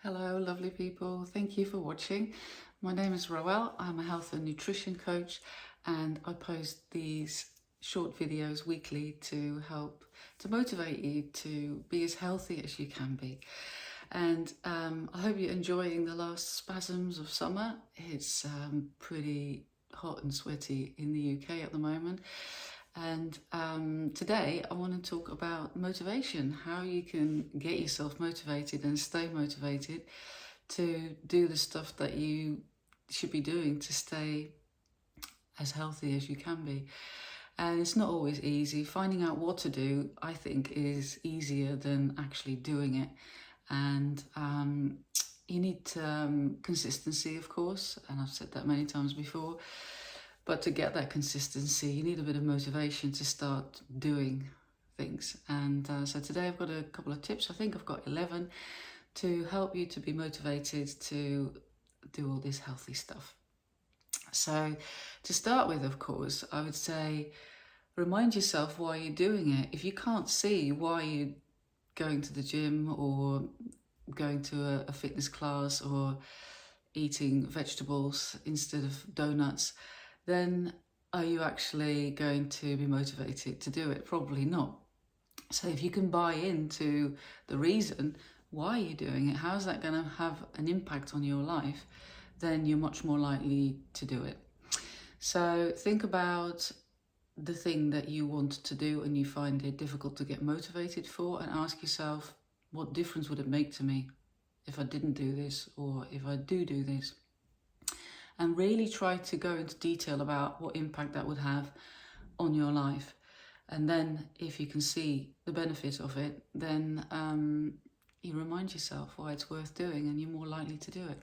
Hello, lovely people. Thank you for watching. My name is Roel. I'm a health and nutrition coach, and I post these short videos weekly to help to motivate you to be as healthy as you can be. And I hope you're enjoying the last spasms of summer. It's pretty hot and sweaty in the UK at the moment. And today I want to talk about motivation, how you can get yourself motivated and stay motivated to do the stuff that you should be doing to stay as healthy as you can be. And it's not always easy. Finding out what to do, I think, is easier than actually doing it. And you need consistency, of course, and I've said that many times before. But to get that consistency, you need a bit of motivation to start doing things. And so today I've got a couple of tips. I think I've got 11 to help you to be motivated to do all this healthy stuff. So to start with, of course, I would say remind yourself why you're doing it. If you can't see why you're going to the gym or going to a fitness class or eating vegetables instead of donuts, then are you actually going to be motivated to do it? Probably not. So if you can buy into the reason why you're doing it, how's that going to have an impact on your life, then you're much more likely to do it. So think about the thing that you want to do and you find it difficult to get motivated for, and ask yourself, what difference would it make to me if I didn't do this, or if I do this? And really try to go into detail about what impact that would have on your life. And then if you can see the benefit of it, then you remind yourself why it's worth doing and you're more likely to do it.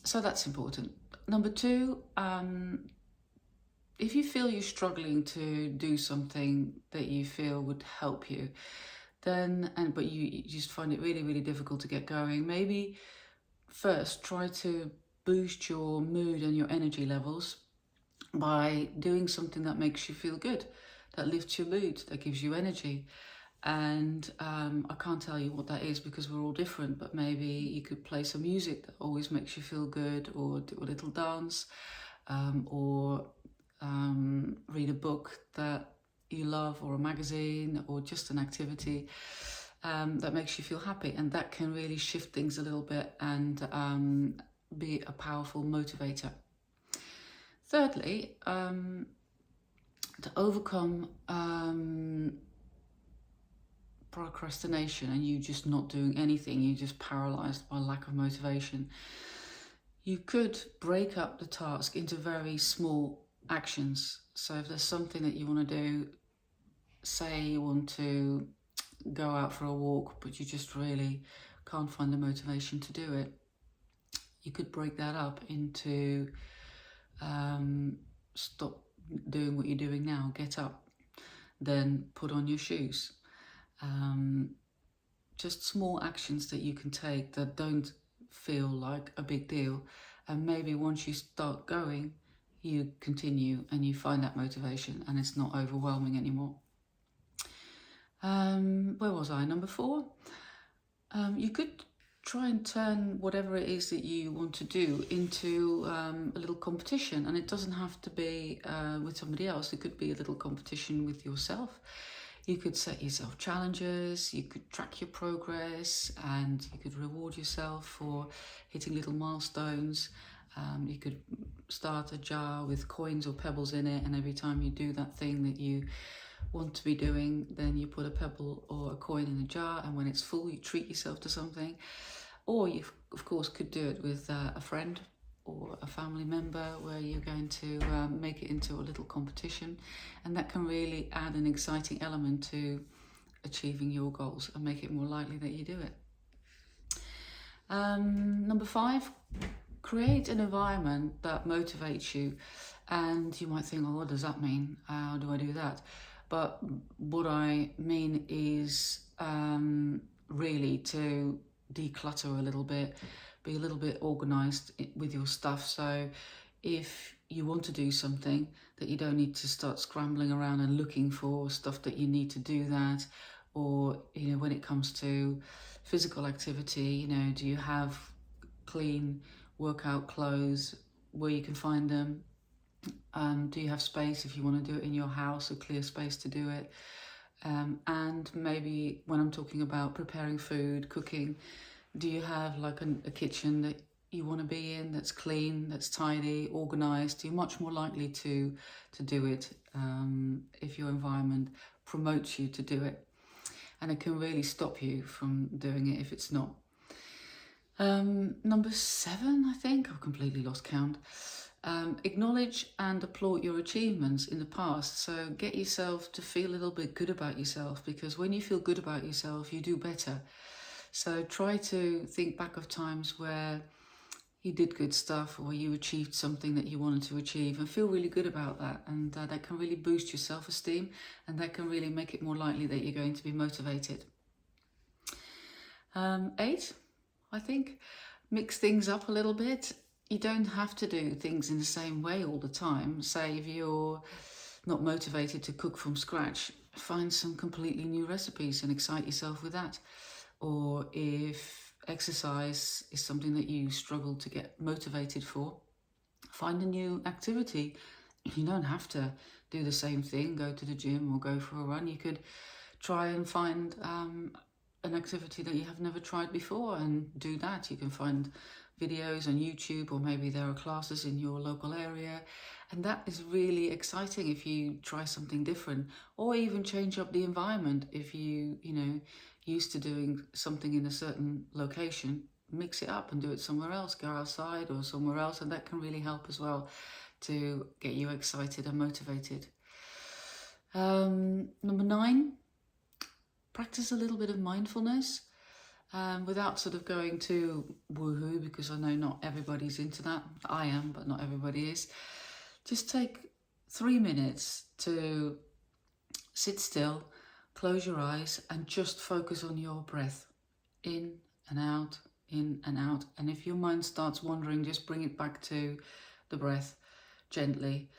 So that's important. Number two, if you feel you're struggling to do something that you feel would help you, but you just find it really, really difficult to get going, maybe first try to boost your mood and your energy levels by doing something that makes you feel good, that lifts your mood, that gives you energy. And I can't tell you what that is because we're all different, but maybe you could play some music that always makes you feel good, or do a little dance, or read a book that you love, or a magazine, or just an activity that makes you feel happy, and that can really shift things a little bit and be a powerful motivator. Thirdly, to overcome procrastination and you just not doing anything, you're just paralyzed by lack of motivation, you could break up the task into very small actions. So if there's something that you want to do, say you want to go out for a walk, but you just really can't find the motivation to do it, you could break that up into stop doing what you're doing now, get up, then put on your shoes. Just small actions that you can take that don't feel like a big deal, and maybe once you start going, you continue and you find that motivation and it's not overwhelming anymore. Where was I? Number 4. You could try and turn whatever it is that you want to do into a little competition, and it doesn't have to be with somebody else. It could be a little competition with yourself. You could set yourself challenges, you could track your progress, and you could reward yourself for hitting little milestones. You could start a jar with coins or pebbles in it, and every time you do that thing that you want to be doing, then you put a pebble or a coin in a jar, and when it's full, you treat yourself to something. Or you, of course, could do it with a friend or a family member, where you're going to make it into a little competition, and that can really add an exciting element to achieving your goals and make it more likely that you do it. Number 5, create an environment that motivates you. And you might think, well, what does that mean? How do I do that? But what I mean is really to declutter a little bit, be a little bit organized with your stuff. So if you want to do something, that you don't need to start scrambling around and looking for stuff that you need to do that. Or, when it comes to physical activity. You know, do you have clean workout clothes where you can find them? Do you have space if you want to do it in your house, a clear space to do it? And maybe when I'm talking about preparing food, cooking, do you have like a kitchen that you want to be in that's clean, that's tidy, organized? You're much more likely to do it if your environment promotes you to do it. And it can really stop you from doing it if it's not. Number 7, I think, I've completely lost count. Acknowledge and applaud your achievements in the past. So get yourself to feel a little bit good about yourself, because when you feel good about yourself, you do better. So try to think back of times where you did good stuff, or you achieved something that you wanted to achieve, and feel really good about that. And that can really boost your self-esteem, and that can really make it more likely that you're going to be motivated. 8, I think, mix things up a little bit. You don't have to do things in the same way all the time. Say if you're not motivated to cook from scratch, find some completely new recipes and excite yourself with that. Or if exercise is something that you struggle to get motivated for, find a new activity. You don't have to do the same thing, go to the gym or go for a run. You could try and find an activity that you have never tried before and do that. You can find videos on YouTube, or maybe there are classes in your local area, and that is really exciting if you try something different, or even change up the environment. If you used to doing something in a certain location, mix it up and do it somewhere else, go outside or somewhere else, and that can really help as well to get you excited and motivated. Number 9, practice a little bit of mindfulness. Without sort of going to woohoo, because I know not everybody's into that. I am, but not everybody is. Just take 3 minutes to sit still, close your eyes, and just focus on your breath. In and out, in and out. And if your mind starts wandering, just bring it back to the breath gently.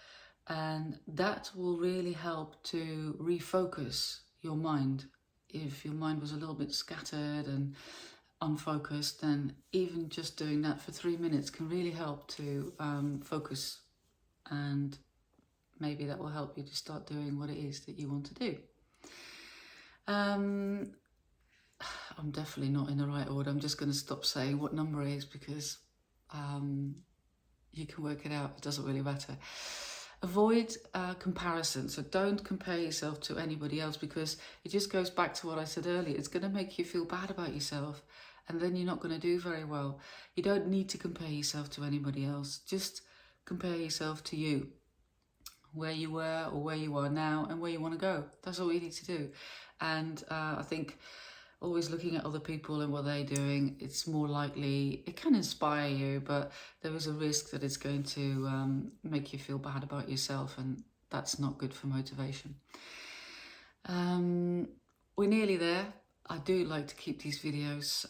And that will really help to refocus your mind. If your mind was a little bit scattered and unfocused, then even just doing that for 3 minutes can really help to focus, and maybe that will help you to start doing what it is that you want to do. I'm definitely not in the right order. I'm just going to stop saying what number it is, because you can work it out. It doesn't really matter. Avoid comparison. So don't compare yourself to anybody else, because it just goes back to what I said earlier. It's going to make you feel bad about yourself, and then you're not going to do very well. You don't need to compare yourself to anybody else. Just compare yourself to you, where you were or where you are now and where you want to go. That's all you need to do. And I think always looking at other people and what they're doing, it's more likely, it can inspire you, but there is a risk that it's going to make you feel bad about yourself, and that's not good for motivation. We're nearly there. I do like to keep these videos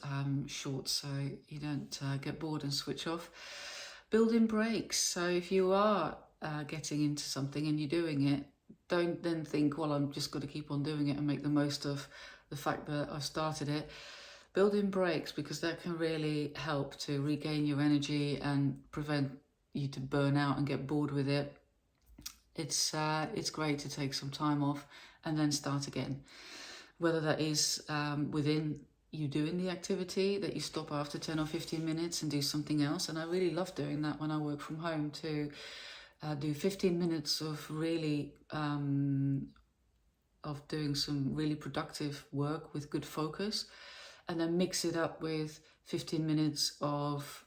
short, so you don't get bored and switch off. Building breaks. So if you are getting into something and you're doing it, don't then think, well, I'm just going to keep on doing it and make the most of the fact that I've started it. Build in breaks, because that can really help to regain your energy and prevent you to burn out and get bored with it. It's great to take some time off and then start again. Whether that is within you doing the activity, that you stop after 10 or 15 minutes and do something else. And I really love doing that when I work from home, to do 15 minutes of really of doing some really productive work with good focus, and then mix it up with 15 minutes of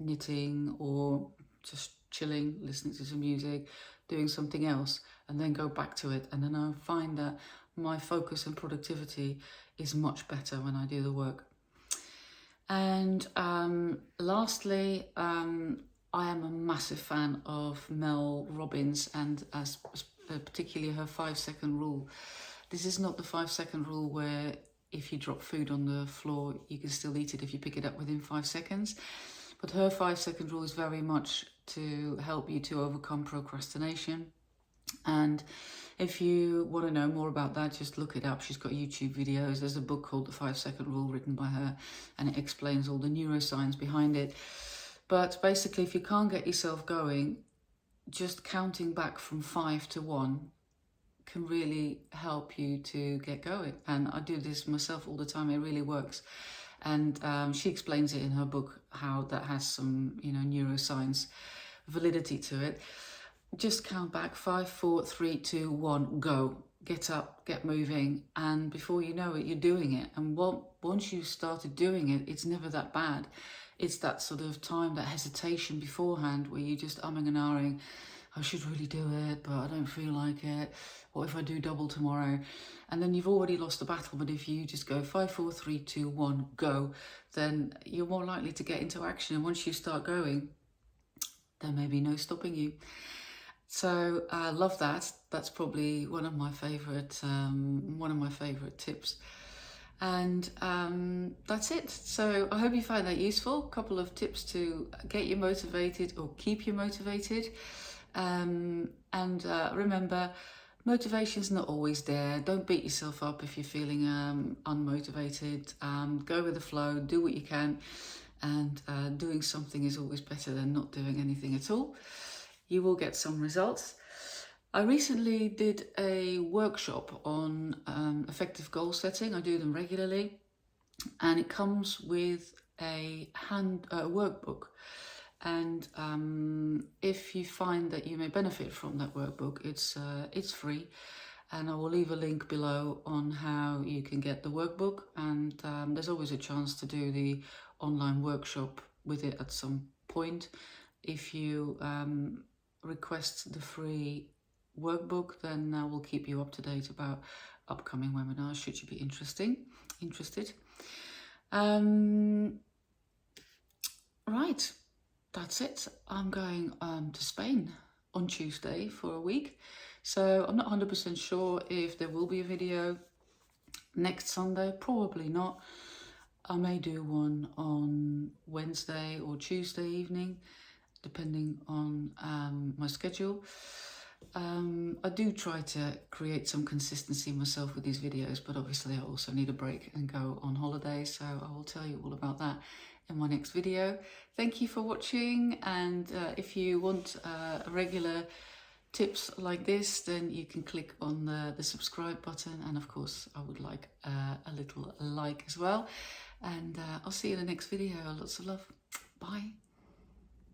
knitting, or just chilling, listening to some music, doing something else, and then go back to it. And then I find that my focus and productivity is much better when I do the work. And lastly, I am a massive fan of Mel Robbins, and particularly her 5-second rule. This is not the 5-second rule where if you drop food on the floor, you can still eat it if you pick it up within 5 seconds. But her 5-second rule is very much to help you to overcome procrastination, And if you want to know more about that, just look it up. She's got YouTube videos. There's a book called The 5-Second Rule written by her, and it explains all the neuroscience behind it. But basically, if you can't get yourself going, just counting back from 5 to 1 can really help you to get going. And I do this myself all the time. It really works. And she explains it in her book, how that has some, neuroscience validity to it. Just count back, 5, 4, 3, 2, 1, go. Get up, get moving, and before you know it, you're doing it. And once you started doing it, it's never that bad. It's that sort of time, that hesitation beforehand, where you're just umming and ahhing, I should really do it, but I don't feel like it. What if I do double tomorrow? And then you've already lost the battle. But if you just go 5, 4, 3, 2, 1, go, then you're more likely to get into action. And once you start going, there may be no stopping you. So I love that. That's probably one of my favorite tips. And that's it. So I hope you find that useful. A couple of tips to get you motivated or keep you motivated. Remember, motivation's not always there. Don't beat yourself up if you're feeling unmotivated. Go with the flow, do what you can, and doing something is always better than not doing anything at all. You will get some results. I recently did a workshop on effective goal setting. I do them regularly, and it comes with a workbook. And if you find that you may benefit from that workbook, it's free, and I will leave a link below on how you can get the workbook. And there's always a chance to do the online workshop with it at some point. If you request the free workbook, then I will keep you up to date about upcoming webinars should you be interested. Right, that's it. I'm going to Spain on Tuesday for a week, so I'm not 100% sure if there will be a video next Sunday. Probably not. I may do one on Wednesday or Tuesday evening, depending on my schedule. I do try to create some consistency myself with these videos, but obviously I also need a break and go on holiday, so I will tell you all about that in my next video. Thank you for watching, and if you want regular tips like this, then you can click on the subscribe button, and of course I would like a little like as well. And I'll see you in the next video. Lots of love. Bye.